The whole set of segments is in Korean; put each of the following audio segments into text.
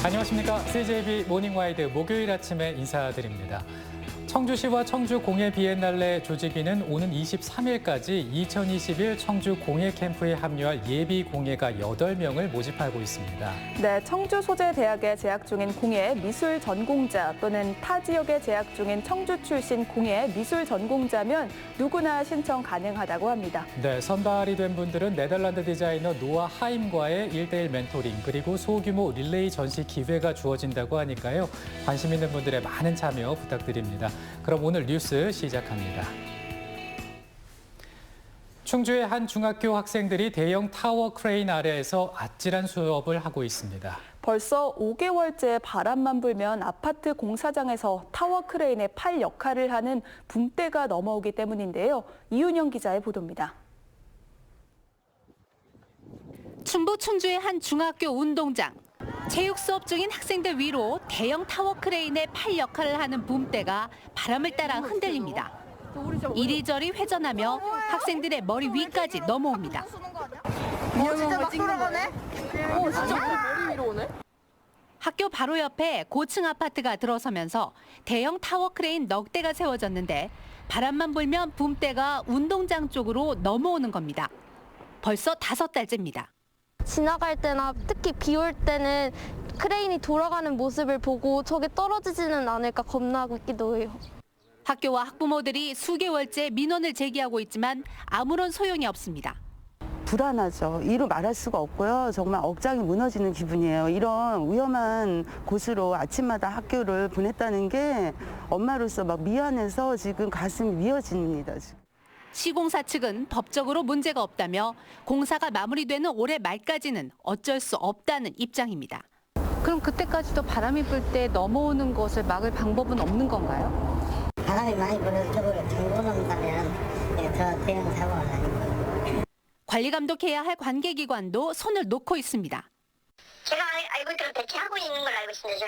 안녕하십니까. CJB 모닝와이드 목요일 아침에 인사드립니다. 청주시와 청주 공예 비엔날레 조직위는 오는 23일까지 2021 청주 공예 캠프에 합류할 예비 공예가 8명을 모집하고 있습니다. 네, 청주 소재 대학에 재학 중인 공예 미술 전공자 또는 타 지역에 재학 중인 청주 출신 공예 미술 전공자면 누구나 신청 가능하다고 합니다. 네, 선발이 된 분들은 네덜란드 디자이너 노아 하임과의 1대1 멘토링 그리고 소규모 릴레이 전시 기회가 주어진다고 하니까요. 관심 있는 분들의 많은 참여 부탁드립니다. 그럼 오늘 뉴스 시작합니다. 충주의 한 중학교 학생들이 대형 타워 크레인 아래에서 아찔한 수업을 하고 있습니다. 벌써 5개월째 바람만 불면 아파트 공사장에서 타워 크레인의 팔 역할을 하는 붐대가 넘어오기 때문인데요. 이윤영 기자의 보도입니다. 충북 충주의 한 중학교 운동장. 체육 수업 중인 학생들 위로 대형 타워 크레인의 팔 역할을 하는 붐대가 바람을 따라 흔들립니다. 이리저리 회전하며 학생들의 머리 위까지 넘어옵니다. 진짜 막 돌아가네? 진짜 머리 위로 오네? 학교 바로 옆에 고층 아파트가 들어서면서 대형 타워 크레인 넉 대가 세워졌는데 바람만 불면 붐대가 운동장 쪽으로 넘어오는 겁니다. 벌써 5달째입니다. 지나갈 때나 특히 비 올 때는 크레인이 돌아가는 모습을 보고 저게 떨어지지는 않을까 겁나기도 해요. 학교와 학부모들이 수개월째 민원을 제기하고 있지만 아무런 소용이 없습니다. 불안하죠. 이루 말할 수가 없고요. 정말 억장이 무너지는 기분이에요. 이런 위험한 곳으로 아침마다 학교를 보냈다는 게 엄마로서 막 미안해서 지금 가슴이 미어집니다. 지금. 시공사 측은 법적으로 문제가 없다며 공사가 마무리되는 올해 말까지는 어쩔 수 없다는 입장입니다. 그럼 그때까지도 바람이 불 때 넘어오는 것을 막을 방법은 없는 건가요? 바람이 많이 불어서 저걸 잠궈 놓는다면 더 대형 사고가 나는 거예요. 관리 감독해야 할 관계기관도 손을 놓고 있습니다. 제가 알고 있기로 대체하고 있는 걸로 알고 있습니다.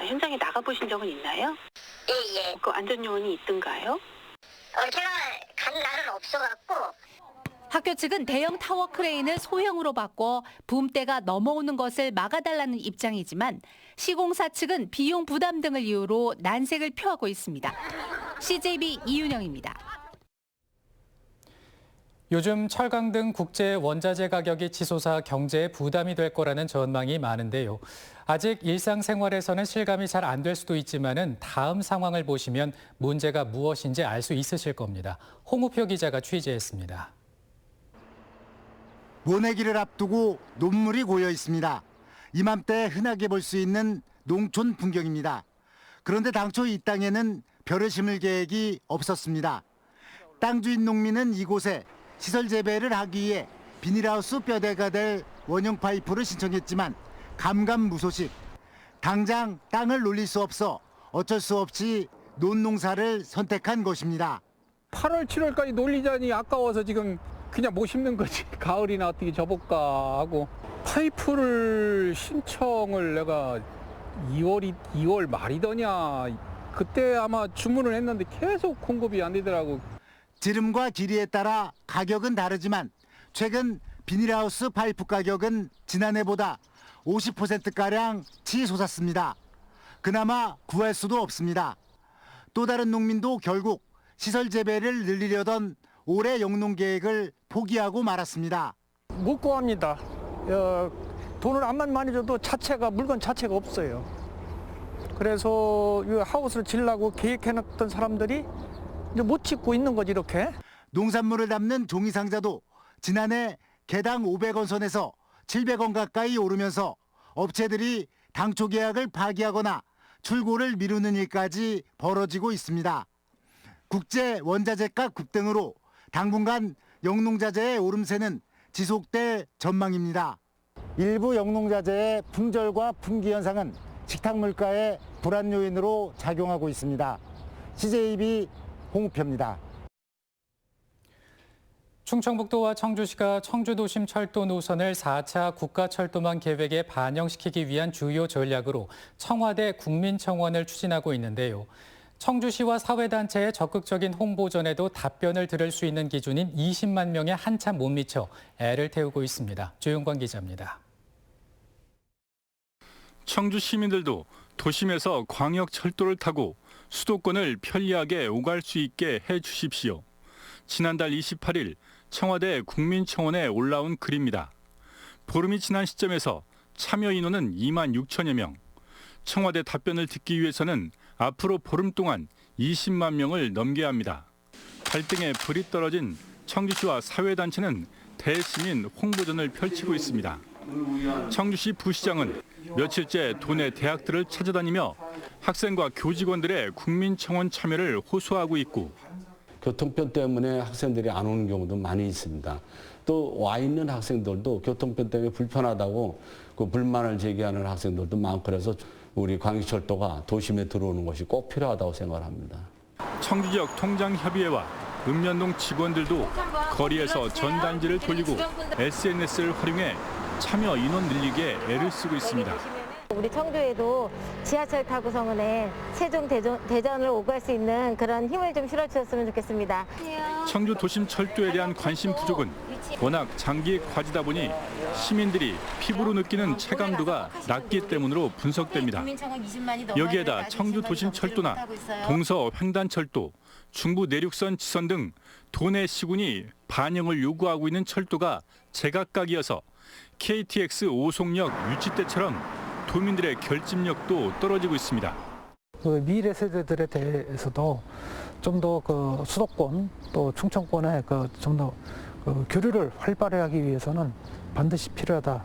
현장에 나가보신 적은 있나요? 예. 그 안전요원이 있던가요? 제가 간 날은 없어갖고 학교 측은 대형 타워 크레인을 소형으로 바꿔 붐대가 넘어오는 것을 막아달라는 입장이지만 시공사 측은 비용 부담 등을 이유로 난색을 표하고 있습니다. CJB 이윤영입니다. 요즘 철강 등 국제 원자재 가격이 치솟아 경제에 부담이 될 거라는 전망이 많은데요. 아직 일상생활에서는 실감이 잘 안 될 수도 있지만은 다음 상황을 보시면 문제가 무엇인지 알 수 있으실 겁니다. 홍우표 기자가 취재했습니다. 모내기를 앞두고 논물이 고여 있습니다. 이맘때 흔하게 볼 수 있는 농촌 풍경입니다. 그런데 당초 이 땅에는 벼를 심을 계획이 없었습니다. 땅 주인 농민은 이곳에 시설 재배를 하기 위해 비닐하우스 뼈대가 될 원형 파이프를 신청했지만 감감무소식. 당장 땅을 놀릴 수 없어 어쩔 수 없이 논농사를 선택한 것입니다. 8월, 7월까지 놀리자니 아까워서 지금 그냥 못 심는 거지. 가을이나 어떻게 접을까 하고. 파이프를 신청을 내가 2월 말이더냐. 그때 아마 주문을 했는데 계속 공급이 안 되더라고. 지름과 길이에 따라 가격은 다르지만 최근 비닐하우스 파이프 가격은 지난해보다 50%가량 치솟았습니다. 그나마 구할 수도 없습니다. 또 다른 농민도 결국 시설 재배를 늘리려던 올해 영농 계획을 포기하고 말았습니다. 못 구합니다. 돈을 암만 많이 줘도 물건 자체가 없어요. 그래서 이 하우스를 지으려고 계획해놨던 사람들이 이제 못 짓고 있는 거지 이렇게. 농산물을 담는 종이 상자도 지난해 개당 500원 선에서 700원 가까이 오르면서 업체들이 당초 계약을 파기하거나 출고를 미루는 일까지 벌어지고 있습니다. 국제 원자재가 급등으로 당분간 영농자재의 오름세는 지속될 전망입니다. 일부 영농자재의 품절과 품귀 현상은 식탁 물가의 불안 요인으로 작용하고 있습니다. CJB 홍우표입니다. 충청북도와 청주시가 청주도심 철도 노선을 4차 국가철도망 계획에 반영시키기 위한 주요 전략으로 청와대 국민청원을 추진하고 있는데요. 청주시와 사회단체의 적극적인 홍보전에도 답변을 들을 수 있는 기준인 20만 명에 한참 못 미쳐 애를 태우고 있습니다. 조용관 기자입니다. 청주 시민들도 도심에서 광역철도를 타고 수도권을 편리하게 오갈 수 있게 해 주십시오. 지난달 28일 청와대 국민청원에 올라온 글입니다. 보름이 지난 시점에서 참여 인원은 2만 6천여 명. 청와대 답변을 듣기 위해서는 앞으로 보름 동안 20만 명을 넘겨야 합니다. 발등에 불이 떨어진 청주시와 사회단체는 대시민 홍보전을 펼치고 있습니다. 청주시 부시장은 며칠째 도내 대학들을 찾아다니며 학생과 교직원들의 국민청원 참여를 호소하고 있고, 교통편 때문에 학생들이 안 오는 경우도 많이 있습니다. 또 와 있는 학생들도 교통편 때문에 불편하다고 그 불만을 제기하는 학생들도 많고, 그래서 우리 광역철도가 도심에 들어오는 것이 꼭 필요하다고 생각합니다. 청주 지역 통장협의회와 읍면동 직원들도 거리에서 전단지를 돌리고 SNS를 활용해 참여 인원 늘리기에 애를 쓰고 있습니다. 우리 청주에도 지하철 타고서는 세종 대전을 오갈 수 있는 그런 힘을 좀 실어주셨으면 좋겠습니다. 청주 도심 철도에 대한 관심 부족은 워낙 장기 과제다 보니 시민들이 피부로 느끼는 체감도가 낮기 때문으로 분석됩니다. 여기에다 청주 도심 철도나 동서 횡단철도, 중부 내륙선 지선 등 도내 시군이 반영을 요구하고 있는 철도가 제각각이어서 KTX 오송역 유치 때처럼 도민들의 결집력도 떨어지고 있습니다. 그 미래 세대들에 대해서도 좀 더 그 수도권 또 충청권의 좀 더 교류를 활발하게 위해서는 반드시 필요하다.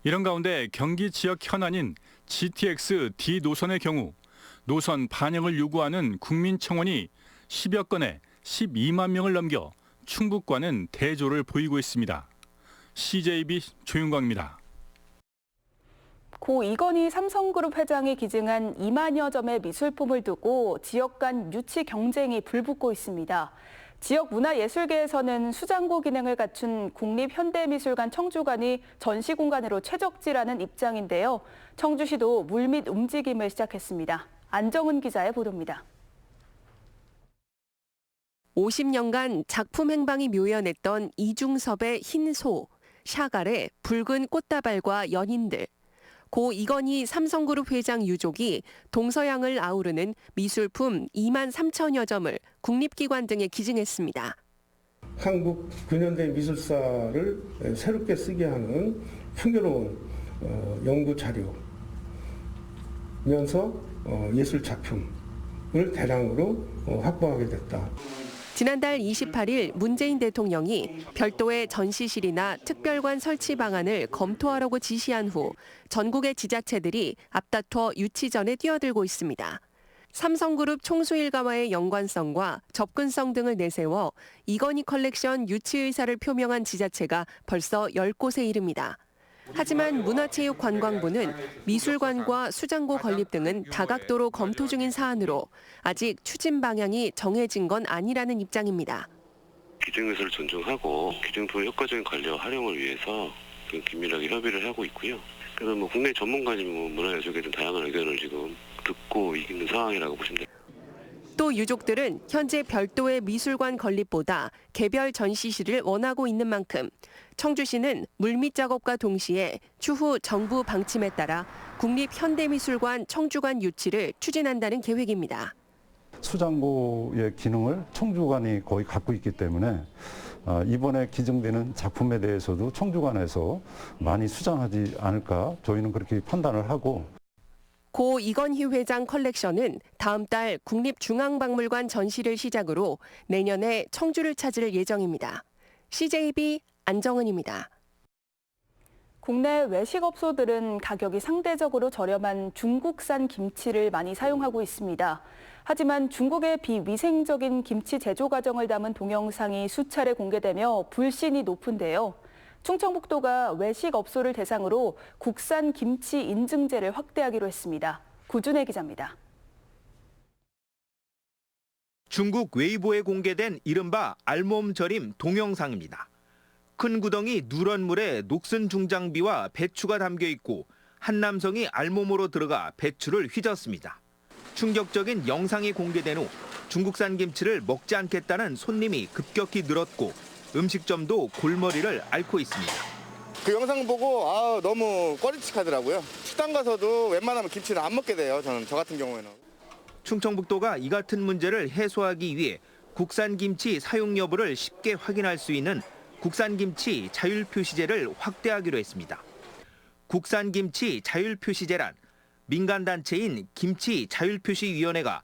이런 가운데 경기 지역 현안인 GTX D 노선의 경우 노선 반영을 요구하는 국민청원이 10여 건에 12만 명을 넘겨 충북과는 대조를 보이고 있습니다. CJB 조윤광입니다. 고 이건희 삼성그룹 회장이 기증한 2만여 점의 미술품을 두고 지역 간 유치 경쟁이 불붙고 있습니다. 지역 문화예술계에서는 수장고 기능을 갖춘 국립현대미술관 청주관이 전시 공간으로 최적지라는 입장인데요. 청주시도 물밑 움직임을 시작했습니다. 안정은 기자의 보도입니다. 50년간 작품 행방이 묘연했던 이중섭의 흰 소, 샤갈의 붉은 꽃다발과 연인들, 고 이건희 삼성그룹 회장 유족이 동서양을 아우르는 미술품 2만 3천여 점을 국립기관 등에 기증했습니다. 한국 근현대 미술사를 새롭게 쓰게 하는 풍요로운 연구 자료면서 예술 작품을 대량으로 확보하게 됐다. 지난달 28일 문재인 대통령이 별도의 전시실이나 특별관 설치 방안을 검토하라고 지시한 후 전국의 지자체들이 앞다퉈 유치전에 뛰어들고 있습니다. 삼성그룹 총수 일가와의 연관성과 접근성 등을 내세워 이건희 컬렉션 유치 의사를 표명한 지자체가 벌써 10곳에 이릅니다. 하지만 문화체육관광부는 미술관과 수장고 건립 등은 다각도로 검토 중인 사안으로 아직 추진 방향이 정해진 건 아니라는 입장입니다. 기증의사를 존중하고 기증품의 효과적인 관리와 활용을 위해서 긴밀하게 협의를 하고 있고요. 그래서 국내 전문가님, 문화예술계 등 다양한 의견을 지금 듣고 있는 상황이라고 보시면 됩니다. 또 유족들은 현재 별도의 미술관 건립보다 개별 전시실을 원하고 있는 만큼 청주시는 물밑 작업과 동시에 추후 정부 방침에 따라 국립현대미술관 청주관 유치를 추진한다는 계획입니다. 수장고의 기능을 청주관이 거의 갖고 있기 때문에 이번에 기증되는 작품에 대해서도 청주관에서 많이 수장하지 않을까 저희는 그렇게 판단을 하고, 고 이건희 회장 컬렉션은 다음 달 국립중앙박물관 전시를 시작으로 내년에 청주를 찾을 예정입니다. CJB 안정은입니다. 국내 외식업소들은 가격이 상대적으로 저렴한 중국산 김치를 많이 사용하고 있습니다. 하지만 중국의 비위생적인 김치 제조 과정을 담은 동영상이 수차례 공개되며 불신이 높은데요. 충청북도가 외식업소를 대상으로 국산 김치 인증제를 확대하기로 했습니다. 구준혜 기자입니다. 중국 웨이보에 공개된 이른바 알몸 절임 동영상입니다. 큰 구덩이 누런 물에 녹슨 중장비와 배추가 담겨 있고 한 남성이 알몸으로 들어가 배추를 휘젓습니다. 충격적인 영상이 공개된 후 중국산 김치를 먹지 않겠다는 손님이 급격히 늘었고 음식점도 골머리를 앓고 있습니다. 그 영상 보고 너무 꺼리칙하더라고요. 식당 가서도 웬만하면 김치를 안 먹게 돼요. 저 같은 경우에는. 충청북도가 이 같은 문제를 해소하기 위해 국산 김치 사용 여부를 쉽게 확인할 수 있는 국산 김치 자율 표시제를 확대하기로 했습니다. 국산 김치 자율 표시제란 민간 단체인 김치자율표시위원회가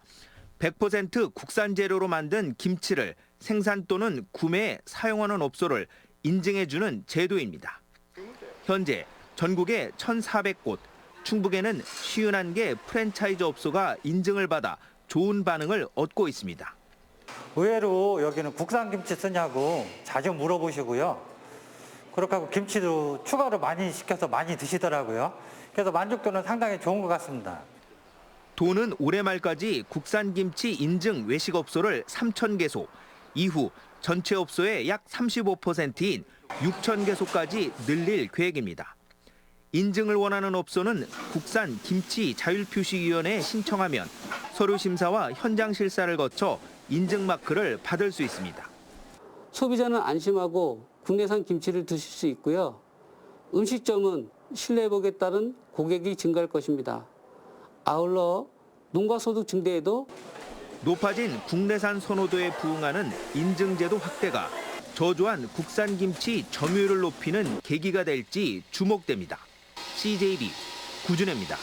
100% 국산 재료로 만든 김치를 생산 또는 구매에 사용하는 업소를 인증해주는 제도입니다. 현재 전국에 1,400곳, 충북에는 51개 프랜차이즈 업소가 인증을 받아 좋은 반응을 얻고 있습니다. 의외로 여기는 국산 김치 쓰냐고 자주 물어보시고요. 그렇게 하고 김치도 추가로 많이 시켜서 많이 드시더라고요. 그래서 만족도는 상당히 좋은 것 같습니다. 도는 올해 말까지 국산 김치 인증 외식업소를 3,000개소, 이후 전체 업소의 약 35%인 6,000개소까지 늘릴 계획입니다. 인증을 원하는 업소는 국산 김치 자율표시위원회에 신청하면 서류 심사와 현장 실사를 거쳐 인증 마크를 받을 수 있습니다. 소비자는 안심하고 국내산 김치를 드실 수 있고요. 음식점은 신뢰회복에 따른 고객이 증가할 것입니다. 아울러 농가 소득 증대에도 높아진 국내산 선호도에 부응하는 인증제도 확대가 저조한 국산 김치 점유율을 높이는 계기가 될지 주목됩니다. CJB 구준혜입니다.